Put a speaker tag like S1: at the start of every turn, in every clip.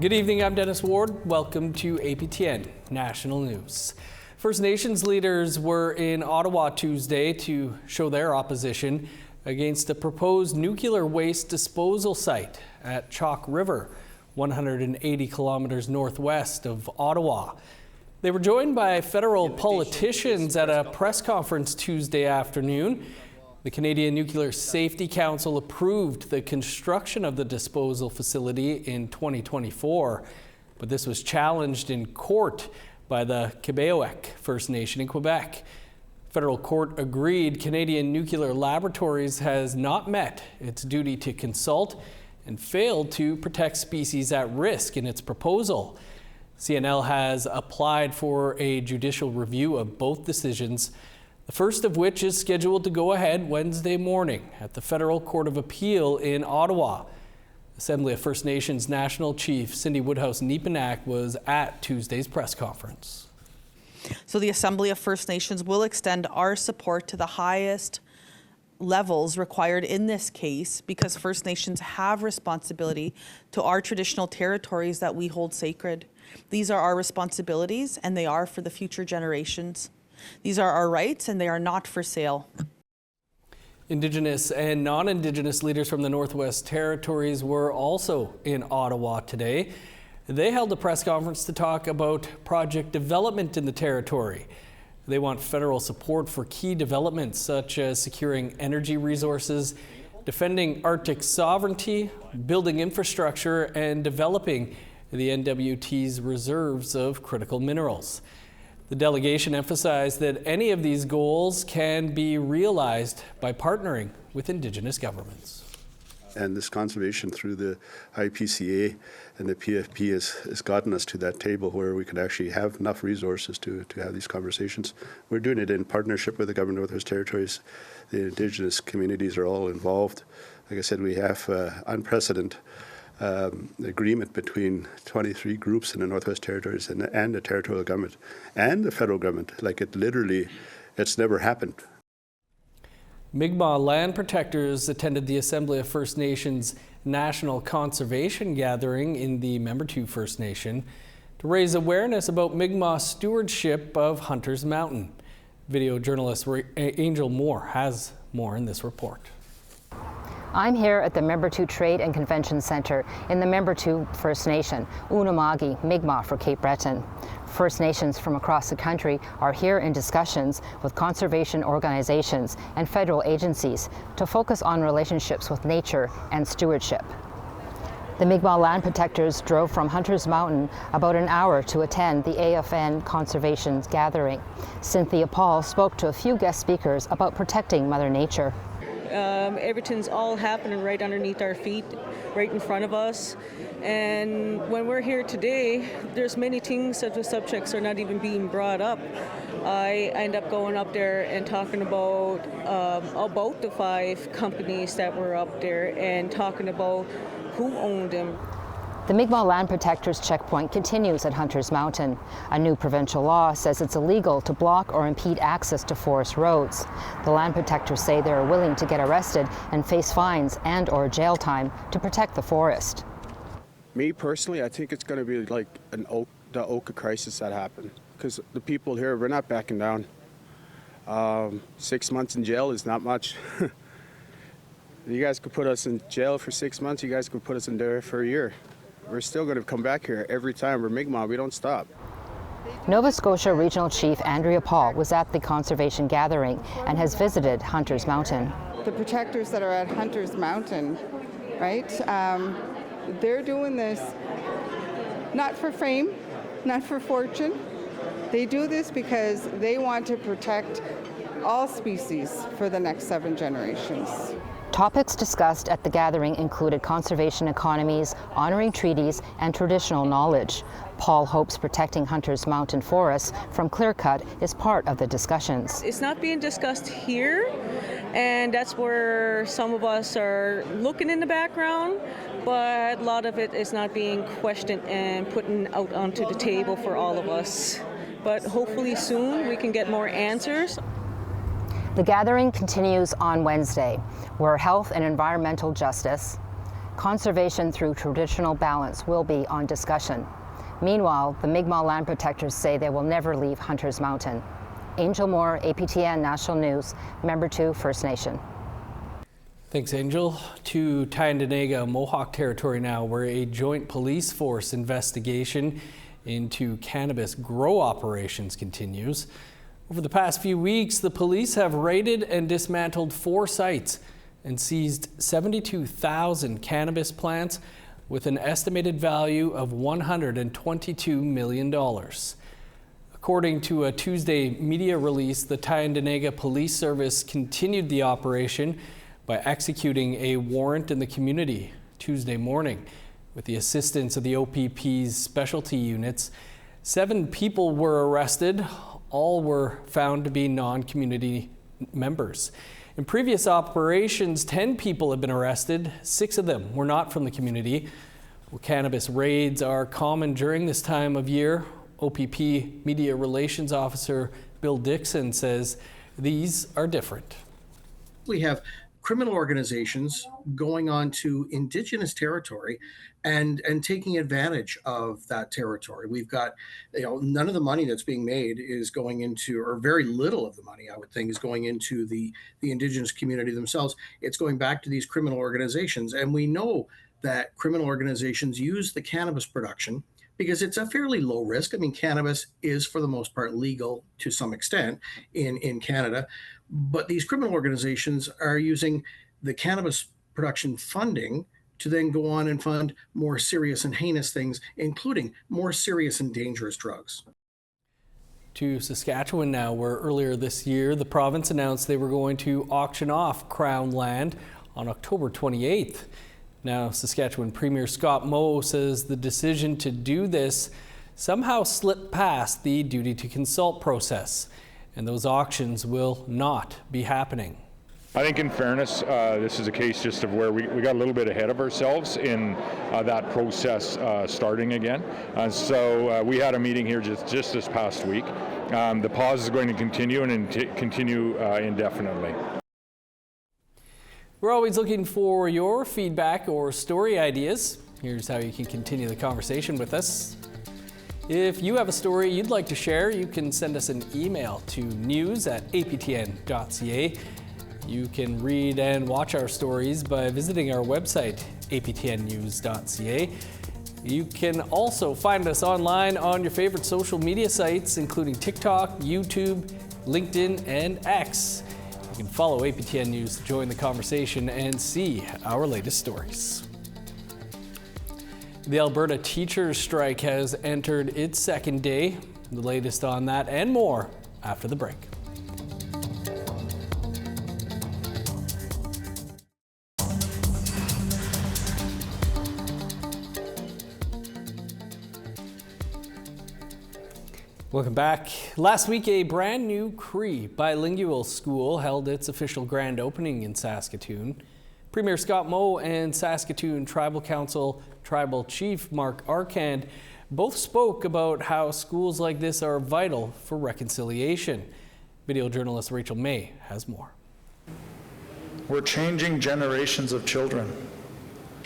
S1: Good evening, I'm Dennis Ward. Welcome to APTN National News. First Nations leaders were in Ottawa Tuesday to show their opposition against a proposed nuclear waste disposal site at Chalk River, 180 kilometers northwest of Ottawa. They were joined by federal politicians at a press conference Tuesday afternoon. The Canadian Nuclear Safety Council approved the construction of the disposal facility in 2024, but this was challenged in court by the Kebeoek First Nation in Quebec. Federal court agreed Canadian Nuclear Laboratories has not met its duty to consult and failed to protect species at risk in its proposal. CNL has applied for a judicial review of both decisions, the first of which is scheduled to go ahead Wednesday morning at the Federal Court of Appeal in Ottawa. Assembly of First Nations National Chief Cindy Woodhouse-Neepanak was at Tuesday's press conference.
S2: So the Assembly of First Nations will extend our support to the highest levels required in this case because First Nations have responsibility to our traditional territories that we hold sacred. These are our responsibilities and they are for the future generations. These are our rights and they are not for sale.
S1: Indigenous and non-Indigenous leaders from the Northwest Territories were also in Ottawa today. They held a press conference to talk about project development in the territory. They want federal support for key developments such as securing energy resources, defending Arctic sovereignty, building infrastructure, and developing the NWT's reserves of critical minerals. The delegation emphasized that any of these goals can be realized by partnering with Indigenous governments.
S3: And this conservation through the IPCA and the PFP has gotten us to that table where we can actually have enough resources to have these conversations. We're doing it in partnership with the Government of Northwest Territories. The Indigenous communities are all involved. Like I said, we have unprecedented agreement between 23 groups in the Northwest Territories and the territorial government and the federal government. Like it's never happened.
S1: Mi'kmaq land protectors attended the Assembly of First Nations National Conservation Gathering in the Membertou First Nation to raise awareness about Mi'kmaq stewardship of Hunters Mountain. Video journalist Angel Moore has more in this report.
S4: I'm here at the Membertou Trade and Convention Centre in the Membertou First Nation, Unama'ki, Mi'kmaq for Cape Breton. First Nations from across the country are here in discussions with conservation organizations and federal agencies to focus on relationships with nature and stewardship. The Mi'kmaq land protectors drove from Hunters Mountain about an hour to attend the AFN Conservation Gathering. Cynthia Paul spoke to a few guest speakers about protecting Mother Nature.
S5: Everything's all happening right underneath our feet, right in front of us. And when we're here today, there's many things that the subjects are not even being brought up. I end up going up there and talking about the 5 companies that were up there and talking about who owned them.
S4: The Mi'kmaq Land Protectors checkpoint continues at Hunters Mountain. A new provincial law says it's illegal to block or impede access to forest roads. The land protectors say they are willing to get arrested and face fines and/or jail time to protect the forest.
S6: Me personally, I think it's going to be like the Oka crisis that happened, because the people here, we're not backing down. 6 months in jail is not much. You guys could put us in jail for 6 months. You guys could put us in there for a year. We're still going to come back here every time. We're Mi'kmaq, we don't stop.
S4: Nova Scotia Regional Chief Andrea Paul was at the conservation gathering and has visited Hunters Mountain.
S7: The protectors that are at Hunters Mountain, right, they're doing this not for fame, not for fortune. They do this because they want to protect all species for the next 7 generations.
S4: Topics discussed at the gathering included conservation economies, honoring treaties, and traditional knowledge. Paul hopes protecting Hunters Mountain forests from clear-cut is part of the discussions.
S5: It's not being discussed here, and that's where some of us are looking in the background, but a lot of it is not being questioned and put out onto the table for all of us. But hopefully soon we can get more answers.
S4: The gathering continues on Wednesday, where health and environmental justice, Conservation through traditional balance will be on discussion. Meanwhile, the Mi'kmaq land protectors say they will never leave Hunter's Mountain. Angel Moore, APTN National News, Member 2, First Nation.
S1: Thanks, Angel. To Tyendinaga, Mohawk territory now, where a joint police force investigation into cannabis grow operations continues. Over the past few weeks, the police have raided and dismantled 4 sites and seized 72,000 cannabis plants with an estimated value of $122 million. According to a Tuesday media release, the Tyendinaga Police Service continued the operation by executing a warrant in the community Tuesday morning. With the assistance of the OPP's specialty units, 7 people were arrested. All were found to be non-community members. In previous operations, 10 people have been arrested. 6 of them were not from the community. Well, cannabis raids are common during this time of year. OPP Media Relations Officer Bill Dixon says these are different.
S8: We have criminal organizations going on to Indigenous territory and taking advantage of that territory. We've got, none of the money that's being made is going into, or very little of the money, I would think, is going into the Indigenous community themselves. It's going back to these criminal organizations. And we know that criminal organizations use the cannabis production because it's a fairly low risk. I mean, cannabis is for the most part legal to some extent in Canada. But these criminal organizations are using the cannabis production funding to then go on and fund more serious and heinous things, including more serious and dangerous drugs.
S1: To Saskatchewan now, where earlier this year, the province announced they were going to auction off Crown land on October 28th. Now, Saskatchewan Premier Scott Moe says the decision to do this somehow slipped past the duty to consult process, and those auctions will not be happening.
S9: I think in fairness, this is a case just of where we got a little bit ahead of ourselves in that process starting again. So we had a meeting here just this past week. The pause is going to continue and continue indefinitely.
S1: We're always looking for your feedback or story ideas. Here's how you can continue the conversation with us. If you have a story you'd like to share, you can send us an email to news@aptn.ca. You can read and watch our stories by visiting our website, aptnnews.ca. You can also find us online on your favorite social media sites, including TikTok, YouTube, LinkedIn, and X. You can follow APTN News to join the conversation and see our latest stories. The Alberta teachers' strike has entered its second day. The latest on that and more after the break. Welcome back. Last week, a brand new Cree bilingual school held its official grand opening in Saskatoon. Premier Scott Moe and Saskatoon Tribal Council Tribal Chief Mark Arcand both spoke about how schools like this are vital for reconciliation. Video journalist Rachel May has more.
S10: We're changing generations of children.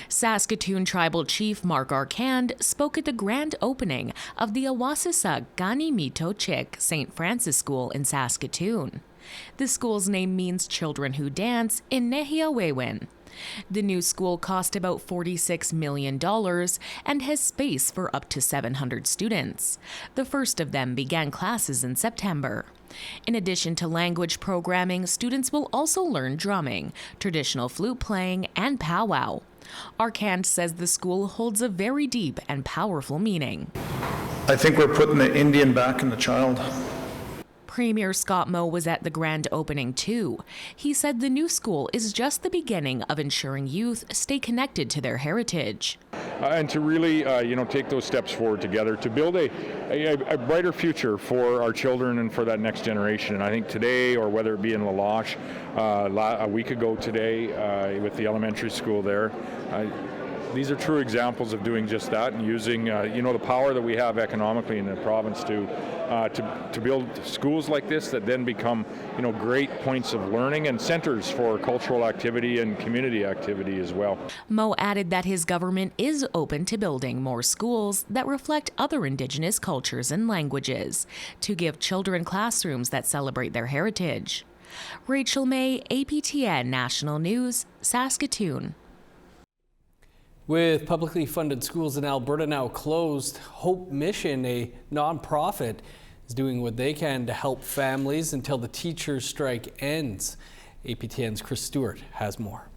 S11: Saskatoon Tribal Chief Mark Arcand spoke at the grand opening of the Awasisa Ganimitochik St. Francis School in Saskatoon. The school's name means children who dance in Nehiawewin. The new school cost about $46 million and has space for up to 700 students. The first of them began classes in September. In addition to language programming, students will also learn drumming, traditional flute playing, and powwow. Arcand says the school holds a very deep and powerful meaning.
S10: I think we're putting the Indian back in the child.
S11: Premier Scott Moe was at the grand opening too. He said the new school is just the beginning of ensuring youth stay connected to their heritage.
S9: And to really, take those steps forward together to build a brighter future for our children and for that next generation. And I think today, or whether it be in La Loche, a week ago today with the elementary school there, these are true examples of doing just that and using the power that we have economically in the province to build schools like this that then become great points of learning and centers for cultural activity and community activity as well.
S11: Mo added that his government is open to building more schools that reflect other Indigenous cultures and languages to give children classrooms that celebrate their heritage. Rachel May, APTN National News, Saskatoon.
S1: With publicly funded schools in Alberta now closed, Hope Mission, a nonprofit, is doing what they can to help families until the teachers' strike ends. APTN's Chris Stewart has more.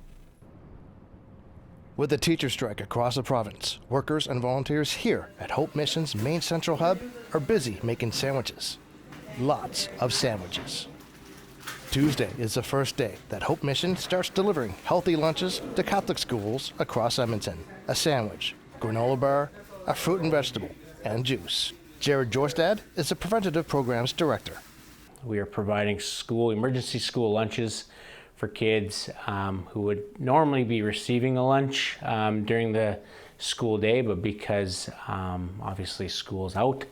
S12: With the teacher strike across the province, workers and volunteers here at Hope Mission's main central hub are busy making sandwiches. Lots of sandwiches. Tuesday is the first day that Hope Mission starts delivering healthy lunches to Catholic schools across Edmonton. A sandwich, granola bar, a fruit and vegetable, and juice. Jared Jorstad is the Preventative Programs Director.
S13: We are providing emergency school lunches for kids who would normally be receiving a lunch during the school day, but because obviously school's out,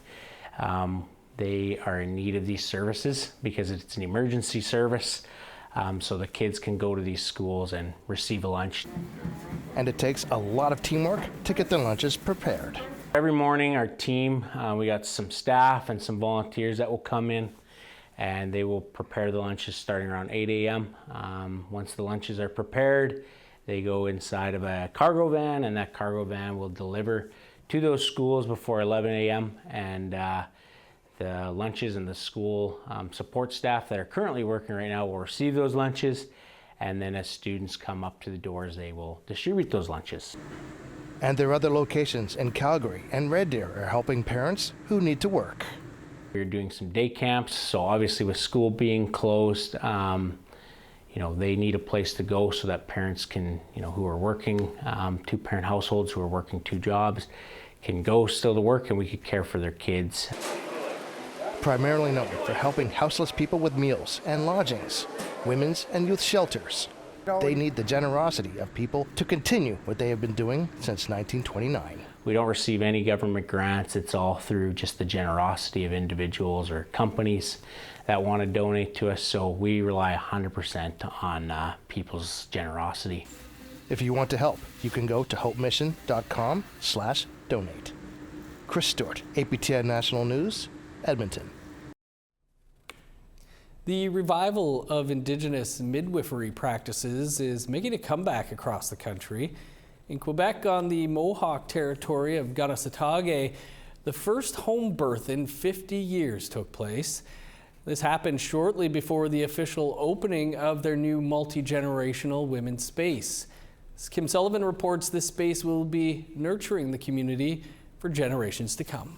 S13: they are in need of these services because it's an emergency service, so the kids can go to these schools and receive a lunch.
S12: And it takes a lot of teamwork to get the lunches prepared.
S13: Every morning our team, we got some staff and some volunteers that will come in and they will prepare the lunches starting around 8 a.m. Once the lunches are prepared, they go inside of a cargo van and that cargo van will deliver to those schools before 11 a.m. and the lunches and the school support staff that are currently working right now will receive those lunches, and then as students come up to the doors, they will distribute those lunches.
S12: And their other locations in Calgary and Red Deer are helping parents who need to work.
S13: We're doing some day camps, so obviously with school being closed, they need a place to go so that parents can, who are working, two-parent households who are working two jobs, can go still to work and we could care for their kids.
S12: Primarily known for helping houseless people with meals and lodgings, women's and youth shelters. They need the generosity of people to continue what they have been doing since 1929.
S13: We don't receive any government grants. It's all through just the generosity of individuals or companies that want to donate to us, so we rely 100% on people's generosity.
S12: If you want to help, you can go to hopemission.com/donate. Chris Stewart, APTN National News, Edmonton.
S1: The revival of Indigenous midwifery practices is making a comeback across the country. In Quebec, on the Mohawk territory of Kanesatake, the first home birth in 50 years took place. This happened shortly before the official opening of their new multi-generational women's space. As Kim Sullivan reports, this space will be nurturing the community for generations to come.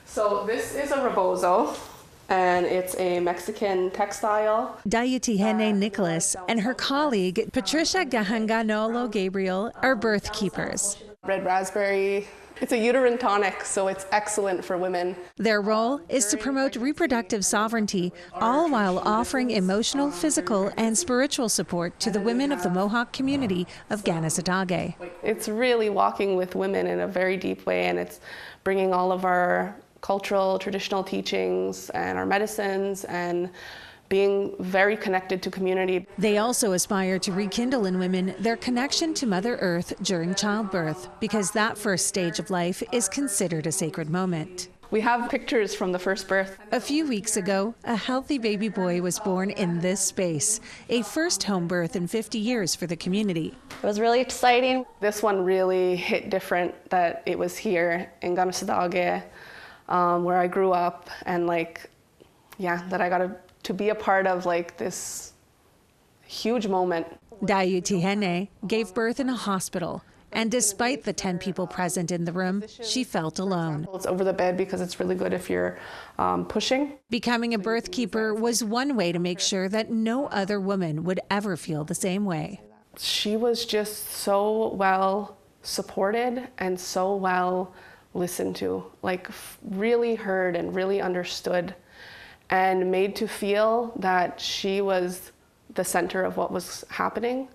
S14: So this is a rebozo, and it's a Mexican textile.
S15: Dayutihene Nicholas and her colleague Patricia Gahanganolo Gabriel are birth keepers.
S14: Red raspberry. It's a uterine tonic, so it's excellent for women.
S15: Their role is to promote reproductive sovereignty, all while offering emotional, physical, and spiritual support to the women of the Mohawk community of Kanesatake.
S14: It's really walking with women in a very deep way, and it's bringing all of our cultural, traditional teachings and our medicines and being very connected to community.
S15: They also aspire to rekindle in women their connection to Mother Earth during childbirth, because that first stage of life is considered a sacred moment.
S14: We have pictures from the first birth.
S15: A few weeks ago, a healthy baby boy was born in this space, a first home birth in 50 years for the community.
S14: It was really exciting. This one really hit different, that it was here in Kanesatake, where I grew up, and that I got to be a part of this huge moment.
S15: Dayutihene gave birth in a hospital, and despite the 10 people present in the room, she felt alone.
S14: It's over the bed because it's really good if you're pushing.
S15: Becoming a birth keeper was one way to make sure that no other woman would ever feel the same way.
S14: She was just so well supported and so well listened to, really heard and really understood, and made to feel that she was the center of what was happening,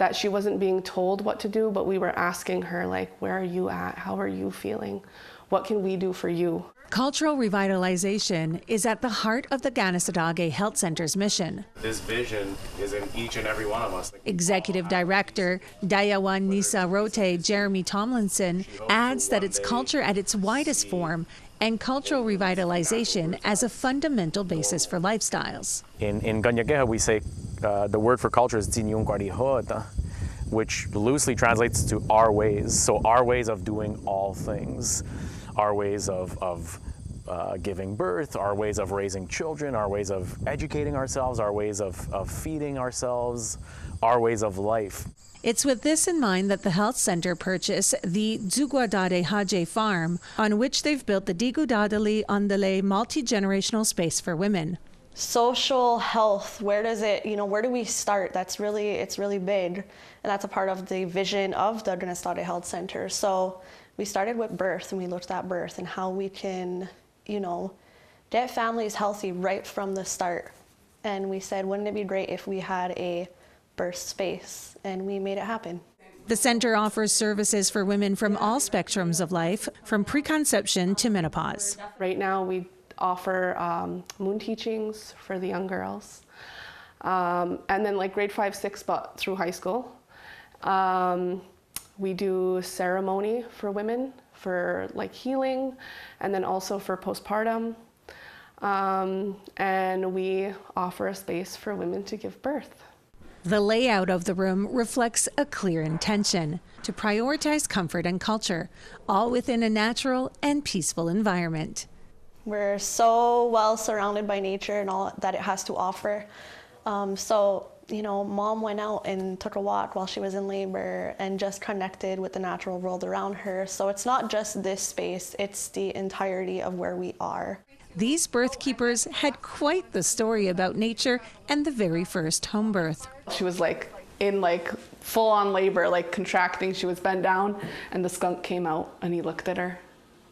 S14: that she wasn't being told what to do, but we were asking her, like, where are you at? How are you feeling? What can we do for you?
S15: Cultural revitalization is at the heart of the Ganasatake Health Center's mission.
S16: This vision is in each and every one of us.
S15: Executive Director Dayawan Nisa Rote Jeremy Tomlinson adds that it's culture at its widest form and cultural revitalization as a fundamental basis for lifestyles.
S16: In Ganyageha, we say the word for culture is Zinyong Kwari, which loosely translates to our ways. So our ways of doing all things, our ways of giving birth, our ways of raising children, our ways of educating ourselves, our ways of feeding ourselves, our ways of life.
S15: It's with this in mind that the health center purchased the Zugwadade Haje farm, on which they've built the Digudadali Andale multi-generational space for women.
S17: Social health, where do we start? It's really big, and that's a part of the vision of the Ganasatake Health Center. So we started with birth, and we looked at birth and how we can, get families healthy right from the start. And we said, wouldn't it be great if we had a birth space? And we made it happen.
S15: The center offers services for women from all spectrums of life, from preconception to menopause.
S14: Right now we offer moon teachings for the young girls, and then like grade 5, 6, but through high school. We do ceremony for women for like healing, and then also for postpartum. And we offer a space for women to give birth.
S15: The layout of the room reflects a clear intention to prioritize comfort and culture, all within a natural and peaceful environment.
S17: We're so well surrounded by nature and all that it has to offer. Mom went out and took a walk while she was in labor and just connected with the natural world around her. So it's not just this space, it's the entirety of where we are.
S15: These birth keepers had quite the story about nature and the very first home birth.
S14: She was in full on labor, contracting. She was bent down, and the skunk came out and he looked at her.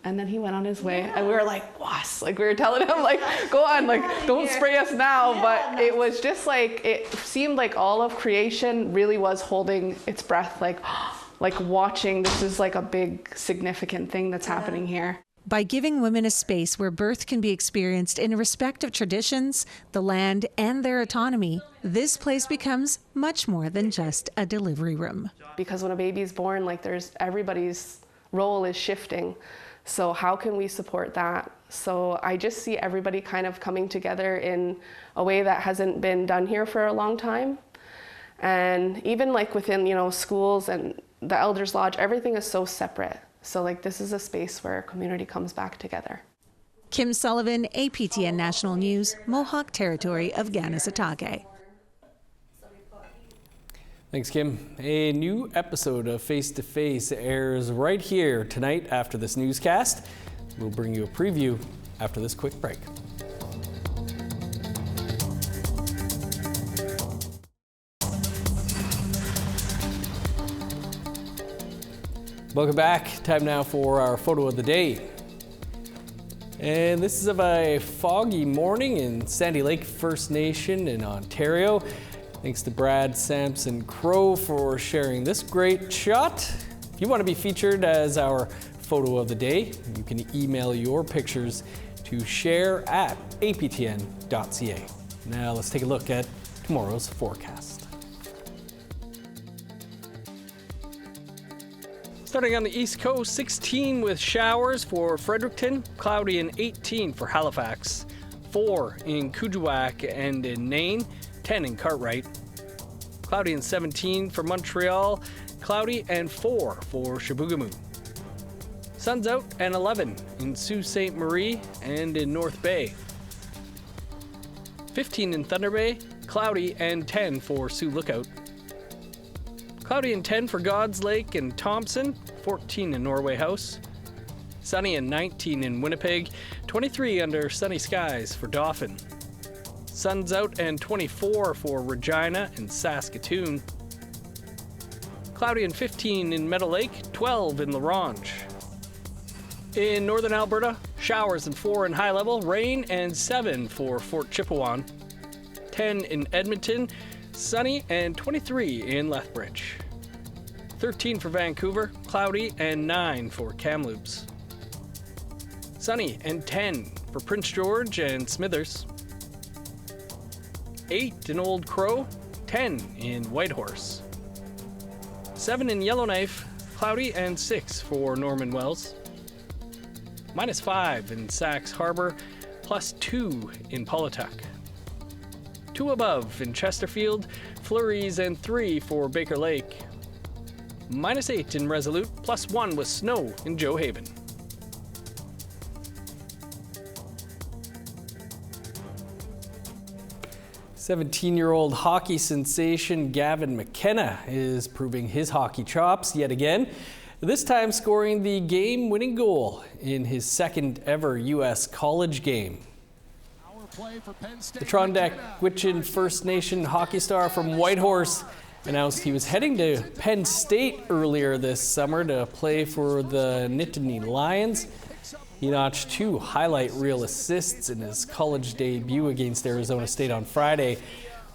S14: And then he went on his way, and we were like, "Was!" We were telling him, "Go on, don't spray us now." But it was just it seemed like all of creation really was holding its breath, watching. This is a big, significant thing that's happening here.
S15: By giving women a space where birth can be experienced in respect of traditions, the land, and their autonomy, this place becomes much more than just a delivery room.
S14: Because when a baby's born, everybody's role is shifting. So how can we support that? So I just see everybody kind of coming together in a way that hasn't been done here for a long time. And even within, schools and the Elders Lodge, everything is so separate. So this is a space where community comes back together.
S15: Kim Sullivan, APTN National News, Mohawk Territory of Ganasatake.
S1: Thanks, Kim. A new episode of Face to Face airs right here tonight after this newscast. We'll bring you a preview after this quick break. Welcome back. Time now for our photo of the day. And this is of a foggy morning in Sandy Lake First Nation in Ontario. Thanks to Brad Sampson Crow for sharing this great shot. If you want to be featured as our photo of the day, you can email your pictures to share@aptn.ca. Now let's take a look at tomorrow's forecast. Starting on the East Coast, 16 with showers for Fredericton, cloudy and 18 for Halifax, 4 in Kuujjuaq and in Nain, 10 in Cartwright, cloudy and 17 for Montreal, cloudy and 4 for Chibougamau. Sun's out and 11 in Sault Ste. Marie and in North Bay, 15 in Thunder Bay, cloudy and 10 for Sioux Lookout. Cloudy and 10 for God's Lake and Thompson, 14 in Norway House. Sunny and 19 in Winnipeg, 23 under sunny skies for Dauphin. Sun's out and 24 for Regina and Saskatoon. Cloudy and 15 in Meadow Lake, 12 in La Ronge. In northern Alberta, showers and 4 in High Level, rain and 7 for Fort Chipewyan. 10 in Edmonton, Sunny and 23 in Lethbridge. 13 for Vancouver, cloudy, and 9 for Kamloops. Sunny and 10 for Prince George and Smithers. 8 in Old Crow, 10 in Whitehorse. 7 in Yellowknife, cloudy, and 6 for Norman Wells. -5 in Sax Harbor, +2 in Polituck. 2 above in Chesterfield, flurries, and 3 for Baker Lake. -8 in Resolute, +1 with snow in Joe Haven. '17-year-old hockey sensation Gavin McKenna is proving his hockey chops yet again, this time scoring the game-winning goal in his second ever U.S. college game. The Trondequitchin First Nation hockey star from Whitehorse announced he was heading to Penn State earlier this summer to play for the Nittany Lions. He notched 2 highlight reel assists in his college debut against Arizona State on Friday,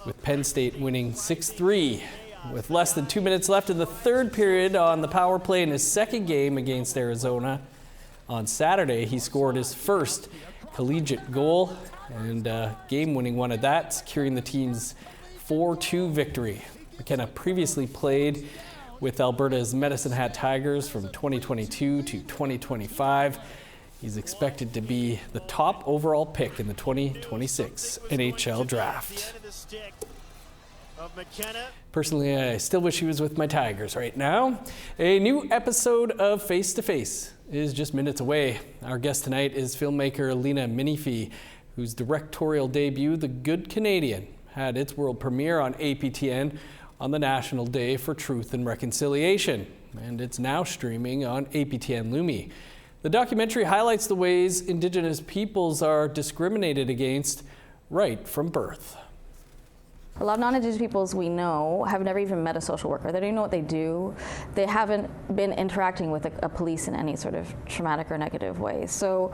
S1: with Penn State winning 6-3. With less than 2 minutes left in the third period on the power play in his second game against Arizona on Saturday, he scored his first collegiate goal and game-winning one at that, securing the team's 4-2 victory. McKenna previously played with Alberta's Medicine Hat Tigers from 2022 to 2025. He's expected to be the top overall pick in the 2026 NHL draft. Personally, I still wish he was with my Tigers right now. A new episode of Face to Face is just minutes away. Our guest tonight is filmmaker Lena Minifee, whose directorial debut, The Good Canadian, had its world premiere on APTN on the National Day for Truth and Reconciliation, and it's now streaming on APTN Lumi. The documentary highlights the ways Indigenous peoples are discriminated against right from birth.
S18: A lot of non-Indigenous peoples we know have never even met a social worker. They don't even know what they do. They haven't been interacting with a police in any sort of traumatic or negative way. So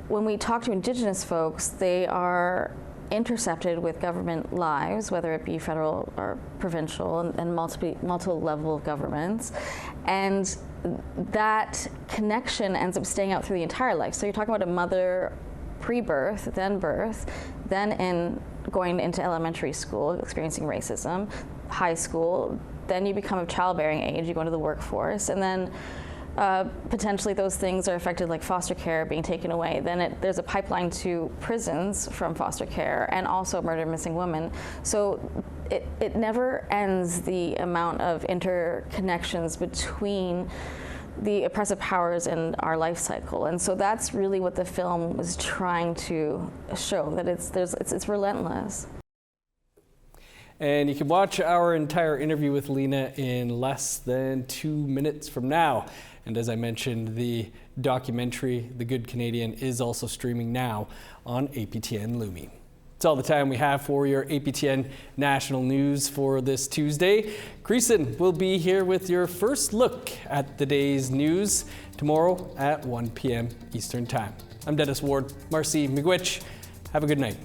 S18: when we talk to Indigenous folks, they are intercepted with government lives, whether it be federal or provincial, and multiple level of governments. And that connection ends up staying out through the entire life. So you're talking about a mother pre-birth, then birth, then going into elementary school, experiencing racism, high school, then you become of childbearing age, you go into the workforce, and then potentially those things are affected, like foster care being taken away. Then there's a pipeline to prisons from foster care, and also murder, missing women. So it never ends, the amount of interconnections between the oppressive powers in our life cycle. And so that's really what the film was trying to show, that it's relentless.
S1: And you can watch our entire interview with Lena in less than 2 minutes from now. And as I mentioned, the documentary, The Good Canadian, is also streaming now on APTN Lumi. That's all the time we have for your APTN National News for this Tuesday. Creason will be here with your first look at the day's news tomorrow at 1 p.m. Eastern Time. I'm Dennis Ward. Marcy Miigwech. Have a good night.